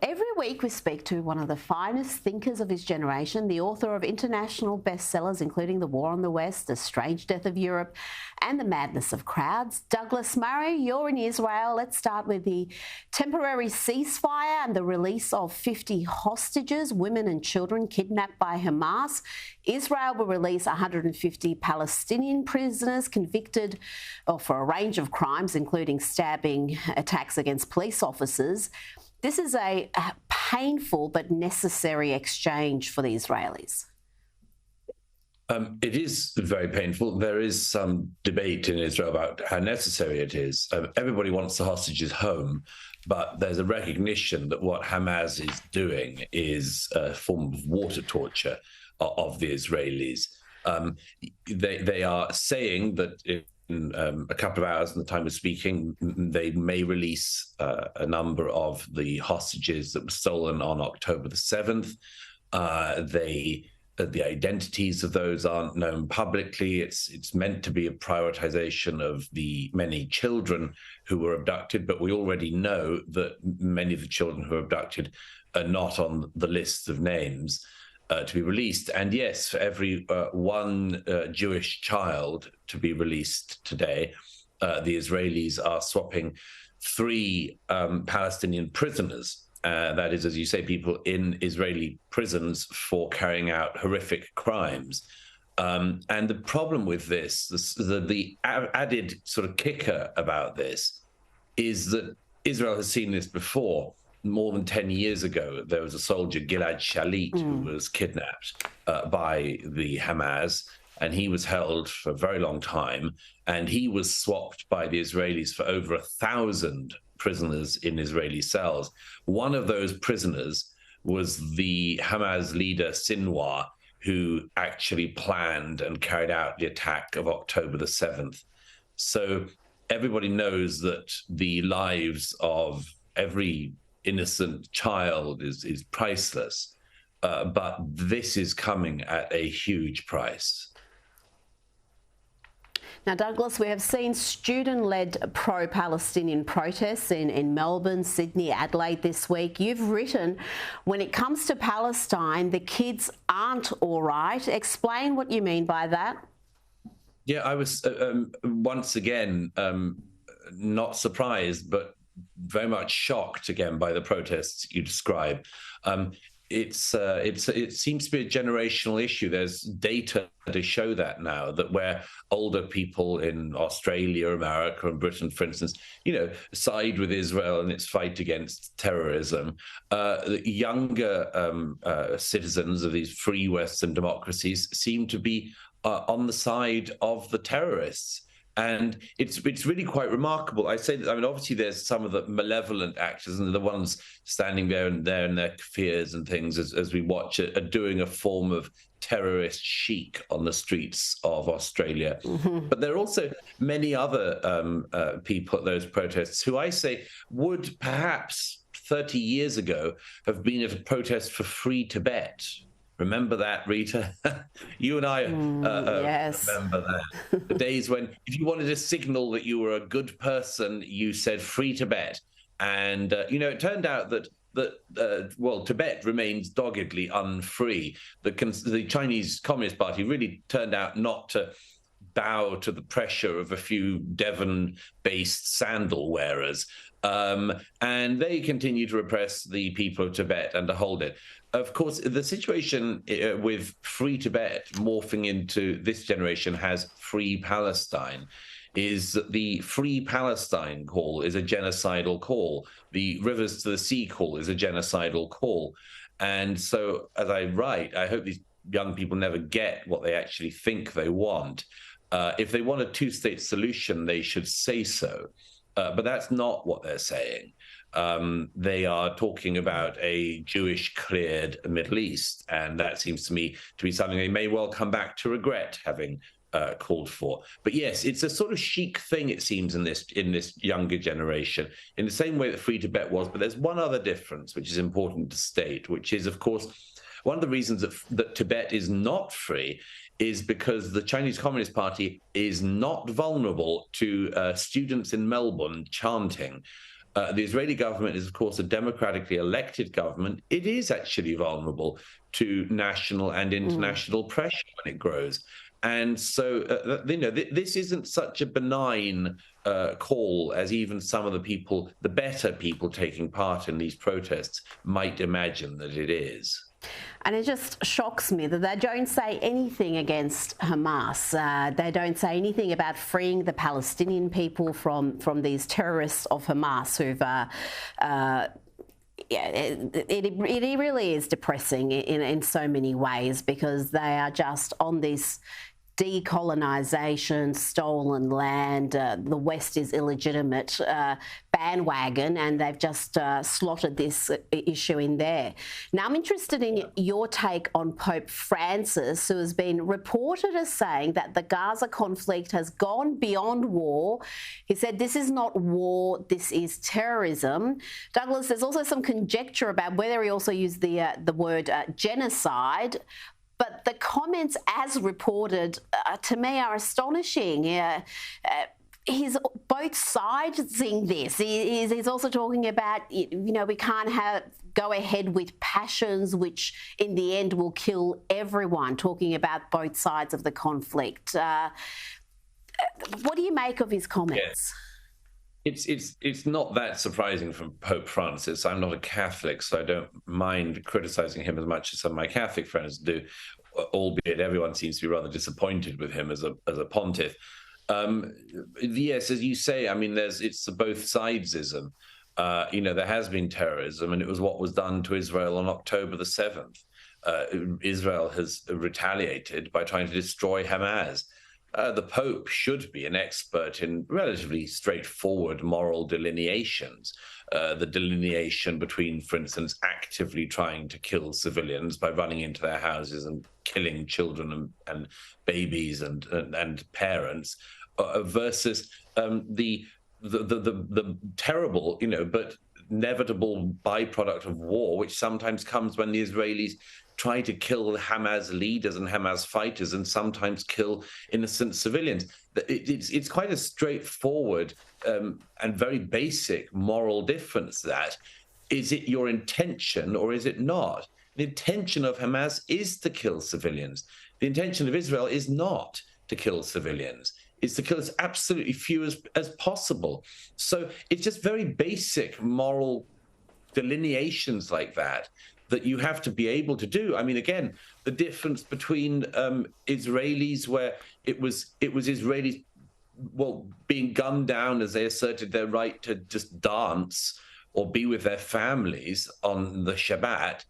Every week we speak to one of the finest thinkers of his generation, the author of international bestsellers, including The War on the West, The Strange Death of Europe, and The Madness of Crowds. Douglas Murray, you're in Israel. Let's start with the temporary ceasefire and the release of 50 hostages, women and children kidnapped by Hamas. Israel will release 150 Palestinian prisoners convicted for a range of crimes, including stabbing, attacks against police officers. This is a painful but necessary exchange for the Israelis. It is very painful. There is some debate in Israel about how necessary it is. Everybody wants the hostages home, but there's a recognition that what Hamas is doing is a form of water torture of the Israelis. They are saying that in a couple of hours, in the time of speaking, they may release a number of the hostages that were stolen on October the 7th. The identities of those aren't known publicly. It's meant to be a prioritization of the many children who were abducted, but we already know that many of the children who were abducted are not on the list of names to be released. And yes, for every one Jewish child to be released today, the Israelis are swapping 3 Palestinian prisoners. That is, as you say, people in Israeli prisons for carrying out horrific crimes. And the problem with this, the added sort of kicker about this, is that Israel has seen this before. More than 10 years ago, there was a soldier, Gilad Shalit, who was kidnapped by the Hamas, and he was held for a very long time, and he was swapped by the Israelis for over 1,000 prisoners in Israeli cells. One of those prisoners was the Hamas leader, Sinwar, who actually planned and carried out the attack of October the 7th. So everybody knows that the lives of every innocent child is priceless, but this is coming at a huge price. Now, Douglas, we have seen student-led pro-Palestinian protests in Melbourne, Sydney, Adelaide this week. You've written, when it comes to Palestine, the kids aren't all right. Explain what you mean by that. Yeah, I was once again not surprised, but very much shocked again by the protests you describe. It seems to be a generational issue. There's data to show that now, that where older people in Australia, America, and Britain, for instance, side with Israel in its fight against terrorism, younger citizens of these free Western democracies seem to be on the side of the terrorists. And it's really quite remarkable. I say that, obviously there's some of the malevolent actors, and the ones standing there in their kafirs and things as we watch it are doing a form of terrorist chic on the streets of Australia. Mm-hmm. But there are also many other people at those protests who I say would perhaps 30 years ago have been at a protest for free Tibet. Remember that, Rita? You and I yes. Remember that. The days when if you wanted to signal that you were a good person, you said free Tibet. And, it turned out that Tibet remains doggedly unfree. The Chinese Communist Party really turned out not to bow to the pressure of a few Devon-based sandal wearers. And they continue to repress the people of Tibet and to hold it. Of course, the situation with Free Tibet morphing into this generation has Free Palestine is that the Free Palestine call is a genocidal call. The Rivers to the Sea call is a genocidal call. And so, as I write, I hope these young people never get what they actually think they want. If they want a two-state solution, they should say so. But that's not what they're saying. They are talking about a Jewish-cleared Middle East, and that seems to me to be something they may well come back to regret having called for. But yes, it's a sort of chic thing, it seems, in this younger generation, in the same way that Free Tibet was. But there's one other difference, which is important to state, which is, of course, one of the reasons that Tibet is not free is because the Chinese Communist Party is not vulnerable to students in Melbourne chanting. The Israeli government is, of course, a democratically elected government. It is actually vulnerable to national and international pressure when it grows. And so, this isn't such a benign call as even some of the people, the better people taking part in these protests, might imagine that it is. And it just shocks me that they don't say anything against Hamas. They don't say anything about freeing the Palestinian people from these terrorists of Hamas who've... it really is depressing in so many ways, because they are just on this decolonisation, stolen land, the West is illegitimate bandwagon, and they've just slotted this issue in there. Now, I'm interested in your take on Pope Francis, who has been reported as saying that the Gaza conflict has gone beyond war. He said this is not war, this is terrorism. Douglas, there's also some conjecture about whether he also used the word genocide. But the comments, as reported, to me are astonishing. He's both sides seeing this. He's also talking about, we can't go ahead with passions which in the end will kill everyone, talking about both sides of the conflict. What do you make of his comments? Yes. It's not that surprising from Pope Francis. I'm not a Catholic, so I don't mind criticizing him as much as some of my Catholic friends do, albeit everyone seems to be rather disappointed with him as a pontiff. Yes, as you say, I mean, it's both sidesism. There has been terrorism, and it was what was done to Israel on October the 7th. Israel has retaliated by trying to destroy Hamas. The Pope should be an expert in relatively straightforward moral delineations. The delineation between, for instance, actively trying to kill civilians by running into their houses and killing children and babies and parents, versus the terrible, but inevitable byproduct of war, which sometimes comes when the Israelis try to kill Hamas leaders and Hamas fighters and sometimes kill innocent civilians. It's quite a straightforward and very basic moral difference. That is it your intention or is it not? The intention of Hamas is to kill civilians. The intention of Israel is not to kill civilians. It's to kill as absolutely few as possible. So it's just very basic moral delineations like that you have to be able to do. I mean, again, the difference between Israelis, where it was Israelis, being gunned down as they asserted their right to just dance or be with their families on the Shabbat,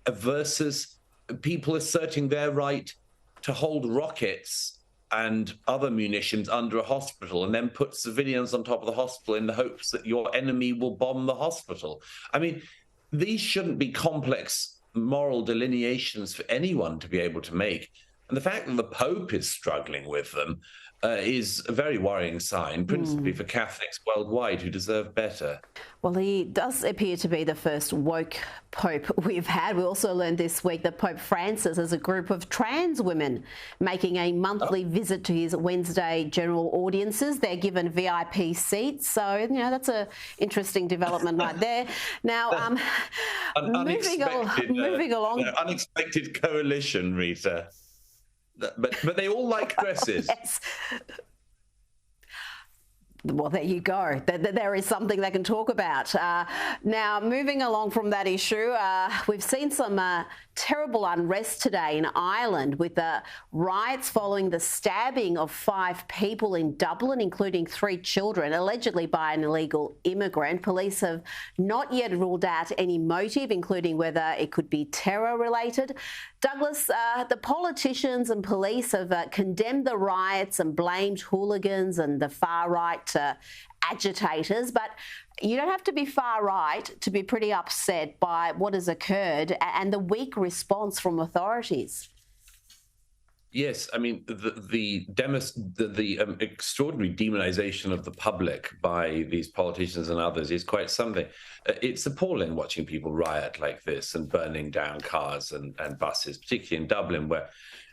versus people asserting their right to hold rockets and other munitions under a hospital and then put civilians on top of the hospital in the hopes that your enemy will bomb the hospital. I mean, these shouldn't be complex moral delineations for anyone to be able to make. And the fact that the Pope is struggling with them is a very worrying sign, principally for Catholics worldwide who deserve better. Well, he does appear to be the first woke Pope we've had. We also learned this week that Pope Francis has a group of trans women making a monthly visit to his Wednesday general audiences. They're given VIP seats. So, that's an interesting development right there. Now, moving along. Unexpected coalition, Rita. But they all like dresses. Yes. Well, there you go. There is something they can talk about. Now, moving along from that issue, we've seen some terrible unrest today in Ireland with the riots following the stabbing of 5 people in Dublin, including 3 children, allegedly by an illegal immigrant. Police have not yet ruled out any motive, including whether it could be terror-related. Douglas, the politicians and police have condemned the riots and blamed hooligans and the far-right agitators, but you don't have to be far right to be pretty upset by what has occurred and the weak response from authorities. Yes, I mean, the extraordinary demonization of the public by these politicians and others is quite something. It's appalling watching people riot like this and burning down cars and buses, particularly in Dublin, where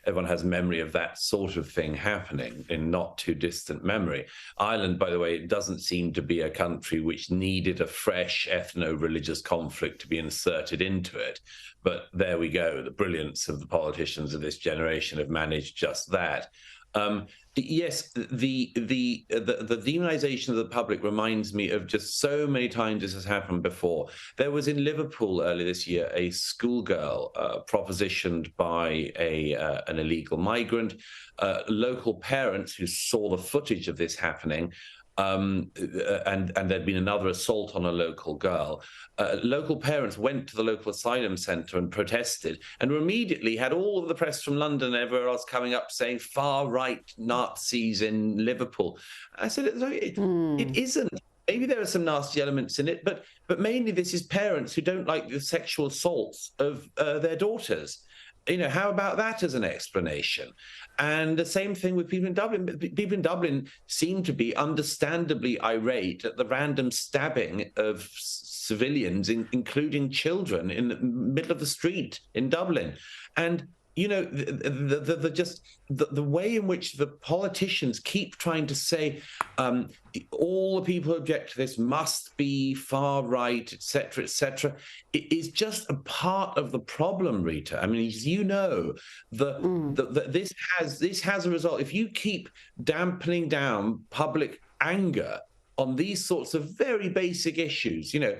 everyone has memory of that sort of thing happening in not too distant memory. Ireland, by the way, doesn't seem to be a country which needed a fresh ethno-religious conflict to be inserted into it. But there we go. The brilliance of the politicians of this generation have managed just that. Yes, the demonization of the public reminds me of just so many times this has happened before. There was in Liverpool earlier this year a schoolgirl propositioned by an illegal migrant. Local parents who saw the footage of this happening, and there'd been another assault on a local girl. Local parents went to the local asylum centre and protested, and immediately had all of the press from London and everywhere else coming up saying far-right Nazis in Liverpool. I said, it isn't. Maybe there are some nasty elements in it, but mainly this is parents who don't like the sexual assaults of their daughters. You know, how about that as an explanation? And the same thing with people in Dublin. People in Dublin seem to be understandably irate at the random stabbing of civilians, including children, in the middle of the street in Dublin. And you know, the way in which the politicians keep trying to say all the people who object to this must be far right, etc., it is just a part of the problem, Rita. I mean, as you know, this has a result. If you keep dampening down public anger on these sorts of very basic issues, you know,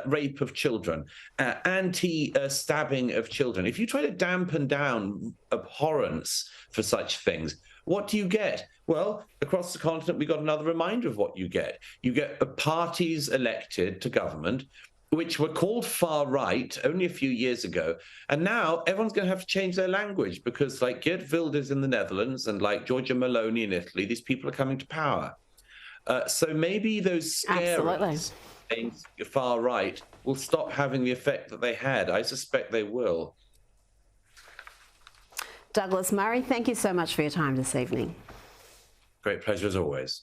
rape of children, anti-stabbing of children. If you try to dampen down abhorrence for such things, what do you get? Well, across the continent, we got another reminder of what you get. You get parties elected to government, which were called far right only a few years ago. And now everyone's going to have to change their language because, like Geert Wilders in the Netherlands and like Giorgia Meloni in Italy, these people are coming to power. So maybe those scarers far right will stop having the effect that they had. I suspect they will. Douglas Murray, thank you so much for your time this evening. Great pleasure as always.